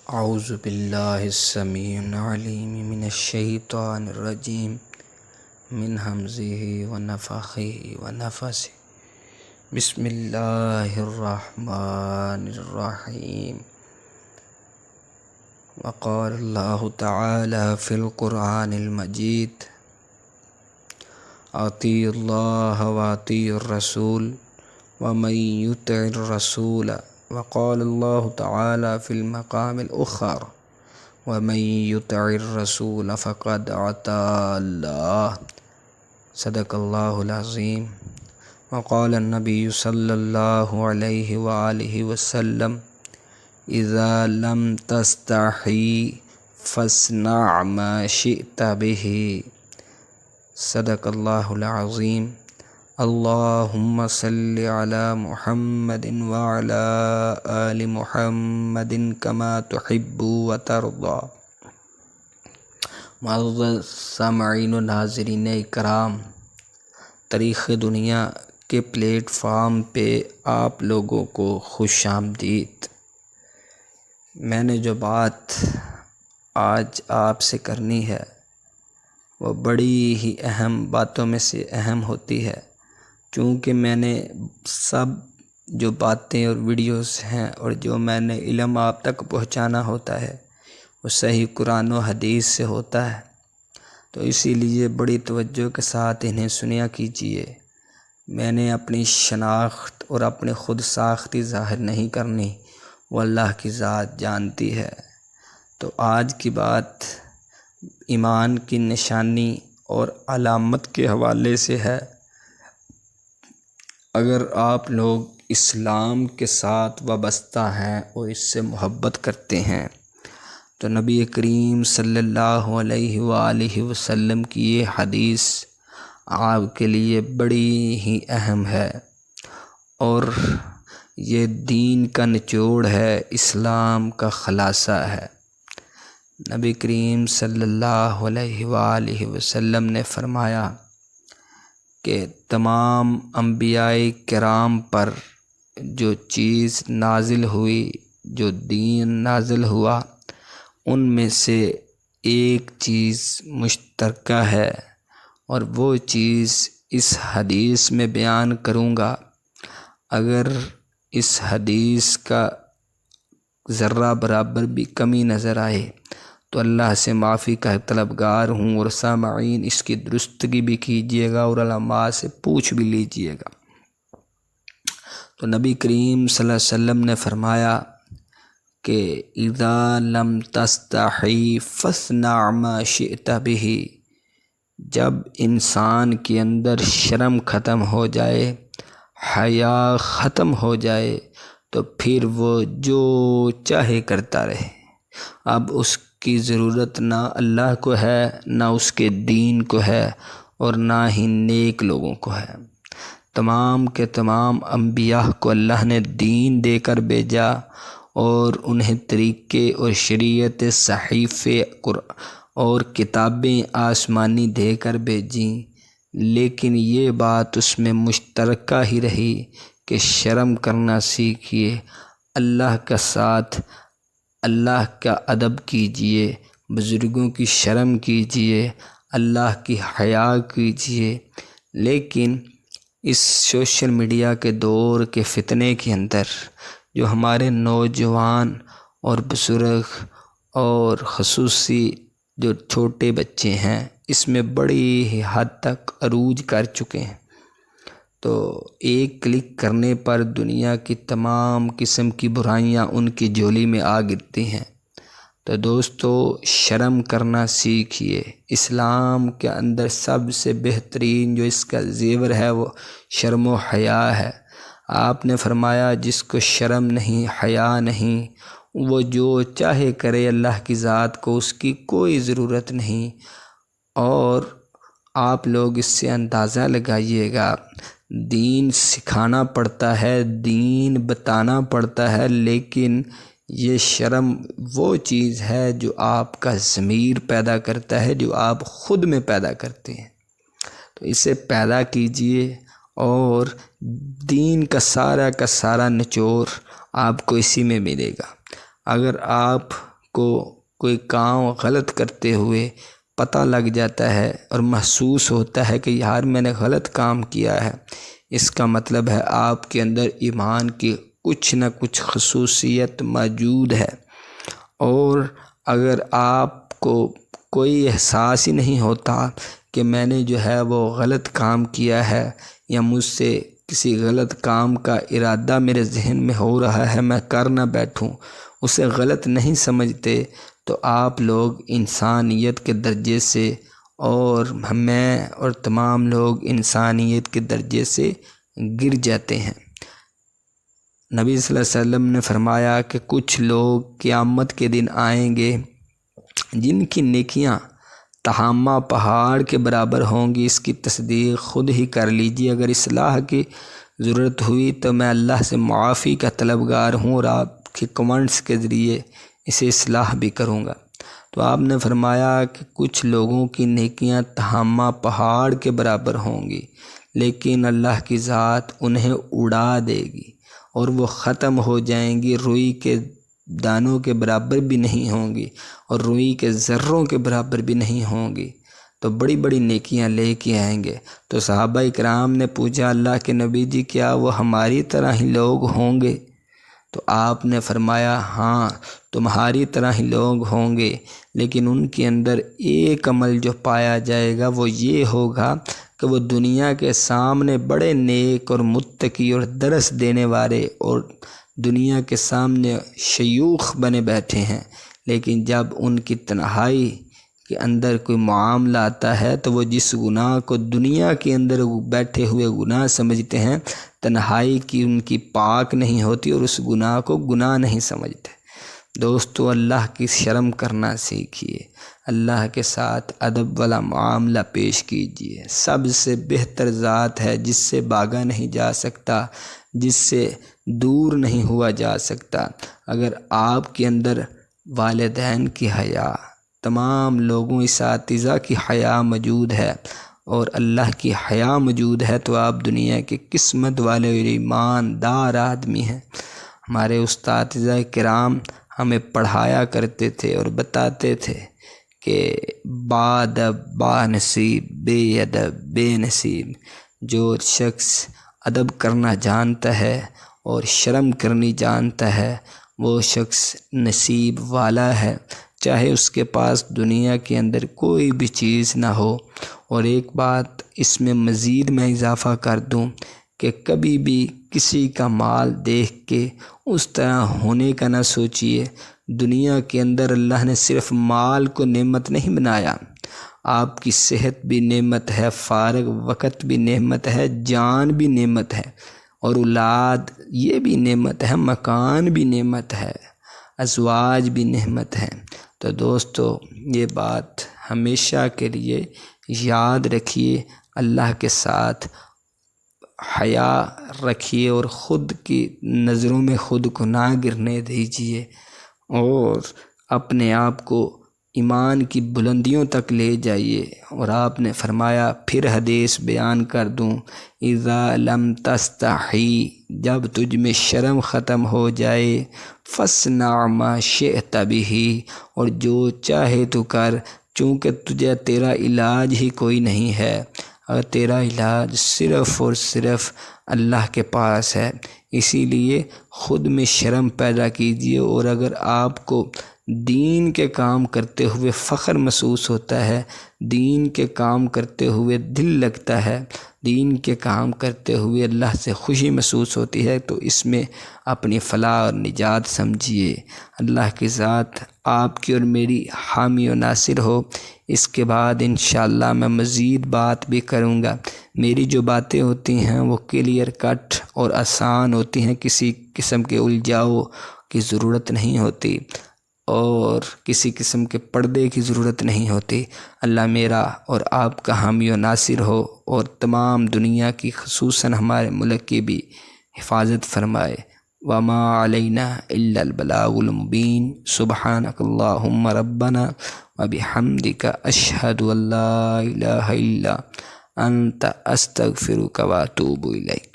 اعوذ باللہ السمیع العلیم من الشیطان الرجیم من حمزہ ونفخہ ونفثہ بسم اللہ الرحمن الرحیم وقال اللہ تعالی فی القرآن المجید اطیعوا اللہ واطیعوا الرسول ومن یطع الرسول وقال اللہ تعالی فی المقام الآخر ومن یطع الرسول فقد اطاع اللہ صدق اللہ العظیم وقال النبی صلی اللہ علیہ وآلہ وسلم اذا لم تستحی فاصنع ما شئت به صدق اللہ العظیم اللہم صل علی محمد وعلی آل محمد کما تحب وترضى۔ معزز سامعین و ناظرین اکرام، تاریخ دنیا کے پلیٹ فارم پہ آپ لوگوں کو خوش آمدید۔ میں نے جو بات آج آپ سے کرنی ہے وہ بڑی ہی اہم باتوں میں سے اہم ہوتی ہے، چونکہ میں نے سب جو باتیں اور ویڈیوز ہیں اور جو میں نے علم آپ تک پہنچانا ہوتا ہے وہ صحیح قرآن و حدیث سے ہوتا ہے، تو اسی لیے بڑی توجہ کے ساتھ انہیں سنیا کیجیے۔ میں نے اپنی شناخت اور اپنے خود ساختی ظاہر نہیں کرنی، وہ اللہ کی ذات جانتی ہے۔ تو آج کی بات ایمان کی نشانی اور علامت کے حوالے سے ہے۔ اگر آپ لوگ اسلام کے ساتھ وابستہ ہیں اور اس سے محبت کرتے ہیں تو نبی کریم صلی اللہ علیہ وآلہ وسلم کی یہ حدیث آپ کے لیے بڑی ہی اہم ہے اور یہ دین کا نچوڑ ہے، اسلام کا خلاصہ ہے۔ نبی کریم صلی اللہ علیہ وآلہ وسلم نے فرمایا کہ تمام انبیاء کرام پر جو چیز نازل ہوئی، جو دین نازل ہوا، ان میں سے ایک چیز مشترکہ ہے اور وہ چیز اس حدیث میں بیان کروں گا۔ اگر اس حدیث کا ذرہ برابر بھی کمی نظر آئے تو اللہ سے معافی کا طلبگار ہوں، اور سامعین اس کی درستگی بھی کیجیے گا اور علماء سے پوچھ بھی لیجیے گا۔ تو نبی کریم صلی اللہ علیہ وسلم نے فرمایا کہ اذا لم تستحی فاصنع ما شئت به، جب انسان کے اندر شرم ختم ہو جائے، حیا ختم ہو جائے، تو پھر وہ جو چاہے کرتا رہے۔ اب اس کی ضرورت نہ اللہ کو ہے، نہ اس کے دین کو ہے، اور نہ ہی نیک لوگوں کو ہے۔ تمام کے تمام انبیاء کو اللہ نے دین دے کر بھیجا اور انہیں طریقے اور شریعت صحیفے اور کتابیں آسمانی دے کر بھیجیں، لیکن یہ بات اس میں مشترکہ ہی رہی کہ شرم کرنا سیکھیے، اللہ کا ساتھ اللہ کا ادب کیجیے، بزرگوں کی شرم کیجیے، اللہ کی حیا کیجیے۔ لیکن اس سوشل میڈیا کے دور کے فتنے کے اندر جو ہمارے نوجوان اور بزرگ اور خصوصی جو چھوٹے بچے ہیں اس میں بڑی ہی حد تک عروج کر چکے ہیں، تو ایک کلک کرنے پر دنیا کی تمام قسم کی برائیاں ان کی جھولی میں آ گرتی ہیں۔ تو دوستو، شرم کرنا سیکھیے۔ اسلام کے اندر سب سے بہترین جو اس کا زیور ہے وہ شرم و حیا ہے۔ آپ نے فرمایا جس کو شرم نہیں، حیا نہیں، وہ جو چاہے کرے، اللہ کی ذات کو اس کی کوئی ضرورت نہیں۔ اور آپ لوگ اس سے اندازہ لگائیے گا، دین سکھانا پڑتا ہے، دین بتانا پڑتا ہے، لیکن یہ شرم وہ چیز ہے جو آپ کا ضمیر پیدا کرتا ہے، جو آپ خود میں پیدا کرتے ہیں۔ تو اسے پیدا کیجئے اور دین کا سارا نچوڑ آپ کو اسی میں ملے گا۔ اگر آپ کو کوئی کام غلط کرتے ہوئے پتہ لگ جاتا ہے اور محسوس ہوتا ہے کہ یار میں نے غلط کام کیا ہے، اس کا مطلب ہے آپ کے اندر ایمان کی کچھ نہ کچھ خصوصیت موجود ہے۔ اور اگر آپ کو کوئی احساس ہی نہیں ہوتا کہ میں نے جو ہے وہ غلط کام کیا ہے یا مجھ سے کسی غلط کام کا ارادہ میرے ذہن میں ہو رہا ہے، میں کر نہ بیٹھوں، اسے غلط نہیں سمجھتے، تو آپ لوگ انسانیت کے درجے سے اور میں اور تمام لوگ انسانیت کے درجے سے گر جاتے ہیں۔ نبی صلی اللہ علیہ وسلم نے فرمایا کہ کچھ لوگ قیامت کے دن آئیں گے جن کی نیکیاں تہامہ پہاڑ کے برابر ہوں گی۔ اس کی تصدیق خود ہی کر لیجیے، اگر اصلاح کی ضرورت ہوئی تو میں اللہ سے معافی کا طلبگار ہوں اور آپ کے کمنٹس کے ذریعے اسے اصلاح بھی کروں گا۔ تو آپ نے فرمایا کہ کچھ لوگوں کی نیکیاں تہامہ پہاڑ کے برابر ہوں گی، لیکن اللہ کی ذات انہیں اڑا دے گی اور وہ ختم ہو جائیں گی، روئی کے دانوں کے برابر بھی نہیں ہوں گی اور روئی کے ذروں کے برابر بھی نہیں ہوں گی، تو بڑی بڑی نیکیاں لے کے آئیں گے۔ تو صحابہ کرام نے پوچھا اللہ کے نبی جی کیا وہ ہماری طرح ہی لوگ ہوں گے؟ تو آپ نے فرمایا ہاں تمہاری طرح ہی لوگ ہوں گے، لیکن ان کے اندر ایک عمل جو پایا جائے گا وہ یہ ہوگا کہ وہ دنیا کے سامنے بڑے نیک اور متقی اور درس دینے والے اور دنیا کے سامنے شیوخ بنے بیٹھے ہیں، لیکن جب ان کی تنہائی کے اندر کوئی معاملہ آتا ہے تو وہ جس گناہ کو دنیا کے اندر بیٹھے ہوئے گناہ سمجھتے ہیں، تنہائی کی ان کی پاک نہیں ہوتی اور اس گناہ کو گناہ نہیں سمجھتے۔ دوستو اللہ کی شرم کرنا سیکھیے، اللہ کے ساتھ ادب والا معاملہ پیش کیجیے۔ سب سے بہتر ذات ہے جس سے بھاگا نہیں جا سکتا، جس سے دور نہیں ہوا جا سکتا۔ اگر آپ کے اندر والدین کی حیا، تمام لوگوں اساتذہ کی حیا موجود ہے اور اللہ کی حیا موجود ہے تو آپ دنیا کے قسمت والے اور ایماندار آدمی ہیں۔ ہمارے اساتذہ کرام ہمیں پڑھایا کرتے تھے اور بتاتے تھے کہ بادب با نصیب، بے ادب بے نصیب۔ جو شخص ادب کرنا جانتا ہے اور شرم کرنی جانتا ہے وہ شخص نصیب والا ہے، چاہے اس کے پاس دنیا کے اندر کوئی بھی چیز نہ ہو۔ اور ایک بات اس میں مزید میں اضافہ کر دوں کہ کبھی بھی کسی کا مال دیکھ کے اس طرح ہونے کا نہ سوچیے۔ دنیا کے اندر اللہ نے صرف مال کو نعمت نہیں بنایا، آپ کی صحت بھی نعمت ہے، فارغ وقت بھی نعمت ہے، جان بھی نعمت ہے، اور اولاد یہ بھی نعمت ہے، مکان بھی نعمت ہے، ازواج بھی نعمت ہے۔ تو دوستو یہ بات ہمیشہ کے لیے یاد رکھیے، اللہ کے ساتھ حیا رکھیے اور خود کی نظروں میں خود کو نہ گرنے دیجیے اور اپنے آپ کو ایمان کی بلندیوں تک لے جائیے۔ اور آپ نے فرمایا، پھر حدیث بیان کر دوں، اذا لم تستحی، جب تجھ میں شرم ختم ہو جائے، فاصنع ما شئت بہ، اور جو چاہے تو کر، چونکہ تجھے تیرا علاج ہی کوئی نہیں ہے، اور تیرا علاج صرف اور صرف اللہ کے پاس ہے۔ اسی لیے خود میں شرم پیدا کیجیے، اور اگر آپ کو دین کے کام کرتے ہوئے فخر محسوس ہوتا ہے، دین کے کام کرتے ہوئے دل لگتا ہے، دین کے کام کرتے ہوئے اللہ سے خوشی محسوس ہوتی ہے، تو اس میں اپنی فلاح اور نجات سمجھیے۔ اللہ کی ذات آپ کی اور میری حامی و ناصر ہو۔ اس کے بعد انشاءاللہ میں مزید بات بھی کروں گا۔ میری جو باتیں ہوتی ہیں وہ کلیئر کٹ اور آسان ہوتی ہیں، کسی قسم کے الجھاؤ کی ضرورت نہیں ہوتی اور کسی قسم کے پردے کی ضرورت نہیں ہوتی۔ اللہ میرا اور آپ کا حامی و ناصر ہو اور تمام دنیا کی خصوصاً ہمارے ملک کی بھی حفاظت فرمائے۔ وما علینا الا البلاغ المبین۔ سبحانک اللہم ربنا وبحمدک، اشہد ان لا الہ الا انت، استغفرک واتوب الیک۔